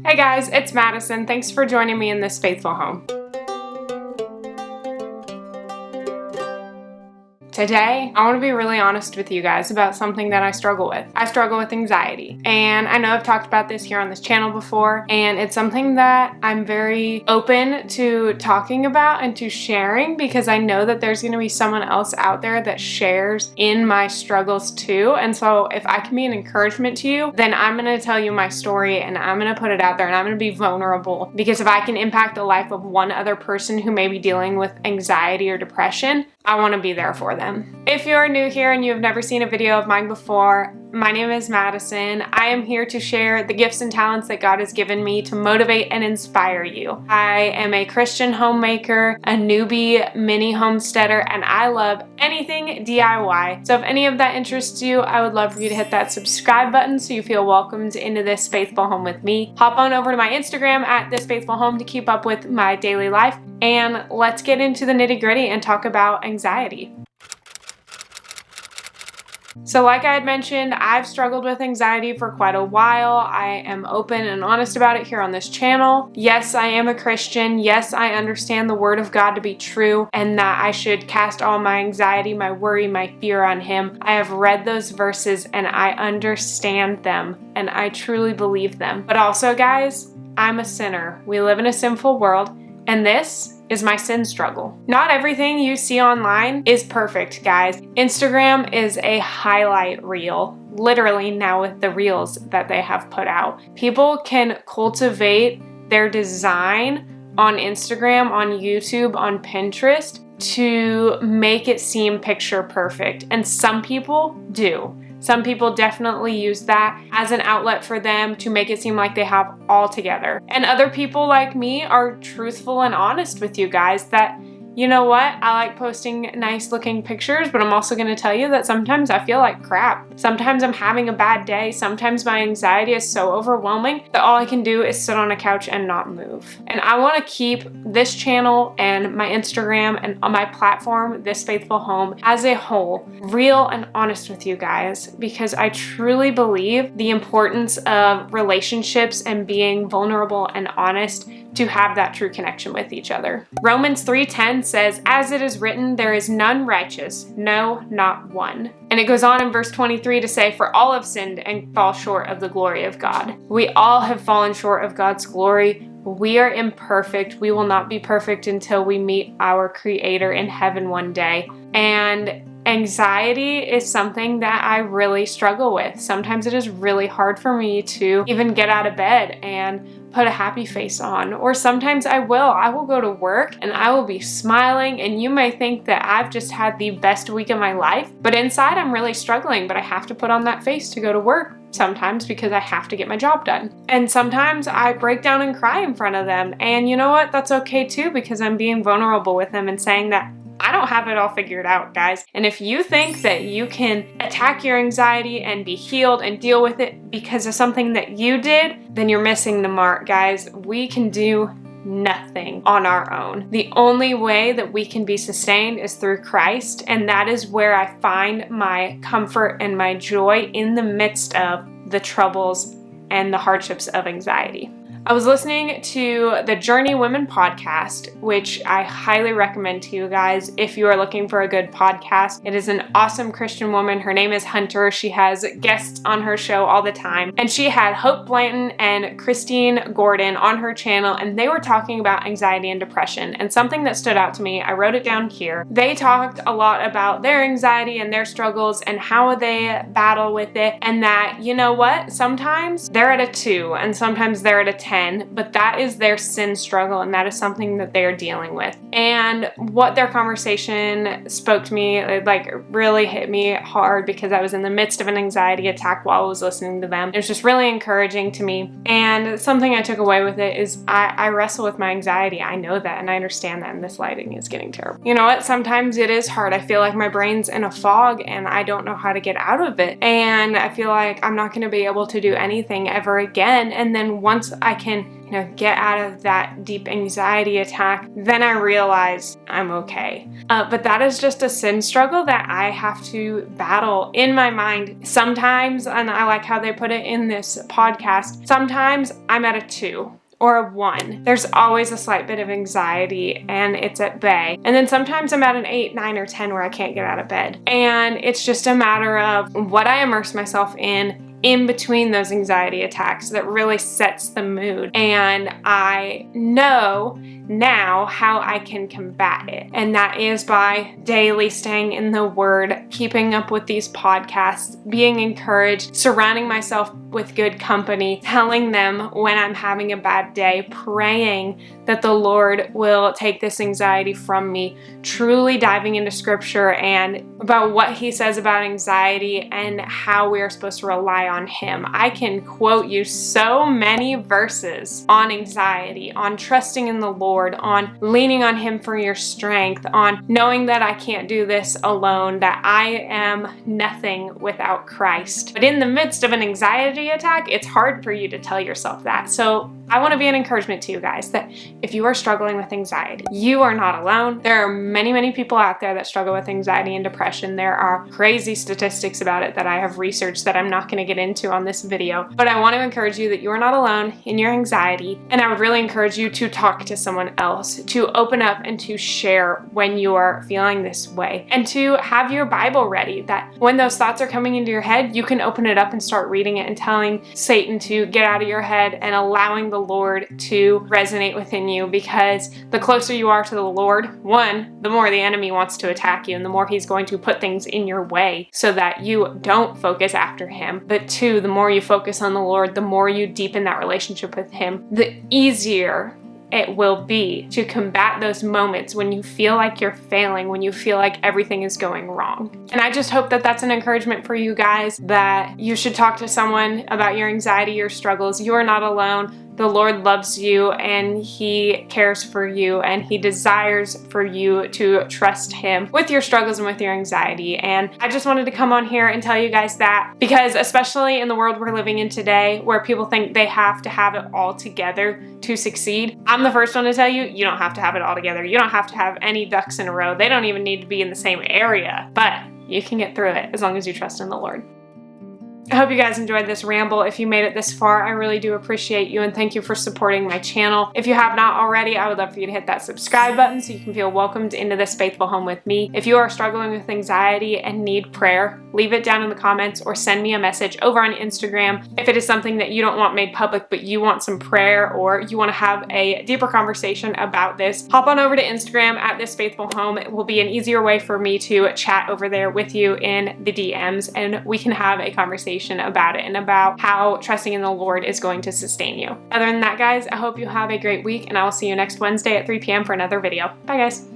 Hey guys, it's Madison. Thanks for joining me in this faithful home. Today, I want to be really honest with you guys about something that I struggle with. I struggle with anxiety, and I know I've talked about this here on this channel before, and it's something that I'm very open to talking about and to sharing because I know that there's going to be someone else out there that shares in my struggles too. And so if I can be an encouragement to you, then I'm going to tell you my story and I'm going to put it out there and I'm going to be vulnerable, because if I can impact the life of one other person who may be dealing with anxiety or depression, I want to be there for them. If you're new here and you have never seen a video of mine before, my name is Madison. I am here to share the gifts and talents that God has given me to motivate and inspire you. I am a Christian homemaker, a newbie mini homesteader, and I love anything DIY. So if any of that interests you, I would love for you to hit that subscribe button so you feel welcomed into this faithful home with me. Hop on over to my Instagram at This Faithful Home to keep up with my daily life, and let's get into the nitty-gritty and talk about anxiety. So like I had mentioned, I've struggled with anxiety for quite a while. I am open and honest about it here on this channel. Yes, I am a Christian. Yes, I understand the word of God to be true and that I should cast all my anxiety, my worry, my fear on Him. I have read those verses and I understand them and I truly believe them. But also, guys, I'm a sinner. We live in a sinful world, and this is my sin struggle. Not everything you see online is perfect, guys. Instagram is a highlight reel, literally now with the reels that they have put out. People can cultivate their design on Instagram, on YouTube, on Pinterest to make it seem picture perfect. And some people do. Some people definitely use that as an outlet for them to make it seem like they have all together. And other people like me are truthful and honest with you guys that, you know what, I like posting nice looking pictures, but I'm also going to tell you that sometimes I feel like crap. Sometimes I'm having a bad day. Sometimes my anxiety is so overwhelming that all I can do is sit on a couch and not move. And I want to keep this channel and my Instagram and on my platform, This Faithful Home, as a whole, real and honest with you guys, because I truly believe the importance of relationships and being vulnerable and honest to have that true connection with each other. Romans 3:10 says, "As it is written, there is none righteous, no, not one." And it goes on in verse 23 to say, "For all have sinned and fall short of the glory of God." We all have fallen short of God's glory. We are imperfect. We will not be perfect until we meet our Creator in heaven one day. And anxiety is something that I really struggle with. Sometimes it is really hard for me to even get out of bed and put a happy face on. Or sometimes I will go to work and I will be smiling and you may think that I've just had the best week of my life, but inside I'm really struggling, but I have to put on that face to go to work sometimes because I have to get my job done. And sometimes I break down and cry in front of them. And you know what? That's okay too, because I'm being vulnerable with them and saying that I don't have it all figured out, guys. And if you think that you can attack your anxiety and be healed and deal with it because of something that you did, then you're missing the mark, guys. We can do nothing on our own. The only way that we can be sustained is through Christ, and that is where I find my comfort and my joy in the midst of the troubles and the hardships of anxiety. I was listening to the Journey Women podcast, which I highly recommend to you guys if you are looking for a good podcast. It is an awesome Christian woman. Her name is Hunter. She has guests on her show all the time. And she had Hope Blanton and Christine Gordon on her channel, and they were talking about anxiety and depression. And something that stood out to me, I wrote it down here. They talked a lot about their anxiety and their struggles and how they battle with it. And that, you know what? Sometimes they're at a 2 and sometimes they're at a 10. But that is their sin struggle, and that is something that they are dealing with. And what their conversation spoke to me, it like really hit me hard because I was in the midst of an anxiety attack while I was listening to them. It was just really encouraging to me. And something I took away with it is I wrestle with my anxiety. I know that and I understand that, and this lighting is getting terrible. You know what? Sometimes it is hard. I feel like my brain's in a fog and I don't know how to get out of it. And I feel like I'm not going to be able to do anything ever again. And then once I can, get out of that deep anxiety attack, then I realize I'm okay. But that is just a sin struggle that I have to battle in my mind. Sometimes, and I like how they put it in this podcast, sometimes I'm at a 2 or a 1. There's always a slight bit of anxiety and it's at bay. And then sometimes I'm at an 8, 9, or 10 where I can't get out of bed. And it's just a matter of what I immerse myself in between those anxiety attacks that really sets the mood. And I know now how I can combat it. And that is by daily staying in the Word, keeping up with these podcasts, being encouraged, surrounding myself with good company, telling them when I'm having a bad day, praying that the Lord will take this anxiety from me, truly diving into scripture and about what he says about anxiety and how we are supposed to rely on him. I can quote you so many verses on anxiety, on trusting in the Lord, on leaning on him for your strength, on knowing that I can't do this alone, that I am nothing without Christ. But in the midst of an anxiety attack, it's hard for you to tell yourself that. So I want to be an encouragement to you guys that if you are struggling with anxiety, you are not alone. There are many, many people out there that struggle with anxiety and depression. There are crazy statistics about it that I have researched that I'm not going to get into on this video. But I want to encourage you that you are not alone in your anxiety. And I would really encourage you to talk to someone else, to open up and to share when you are feeling this way. And to have your Bible ready, that when those thoughts are coming into your head, you can open it up and start reading it and telling Satan to get out of your head and allowing the Lord to resonate within you, because the closer you are to the Lord, one, the more the enemy wants to attack you and the more he's going to put things in your way so that you don't focus after him. But two, the more you focus on the Lord, the more you deepen that relationship with him, the easier it will be to combat those moments when you feel like you're failing, when you feel like everything is going wrong. And I just hope that that's an encouragement for you guys, that you should talk to someone about your anxiety, your struggles. You are not alone. The Lord loves you and he cares for you and he desires for you to trust him with your struggles and with your anxiety. And I just wanted to come on here and tell you guys that, because especially in the world we're living in today, where people think they have to have it all together to succeed, I'm the first one to tell you, you don't have to have it all together. You don't have to have any ducks in a row. They don't even need to be in the same area, but you can get through it as long as you trust in the Lord. I hope you guys enjoyed this ramble. If you made it this far, I really do appreciate you and thank you for supporting my channel. If you have not already, I would love for you to hit that subscribe button so you can feel welcomed into this faithful home with me. If you are struggling with anxiety and need prayer, leave it down in the comments or send me a message over on Instagram. If it is something that you don't want made public but you want some prayer or you want to have a deeper conversation about this, hop on over to Instagram at This Faithful Home. It will be an easier way for me to chat over there with you in the DMs and we can have a conversation about it and about how trusting in the Lord is going to sustain you. Other than that, guys, I hope you have a great week and I will see you next Wednesday at 3 p.m. for another video. Bye, guys.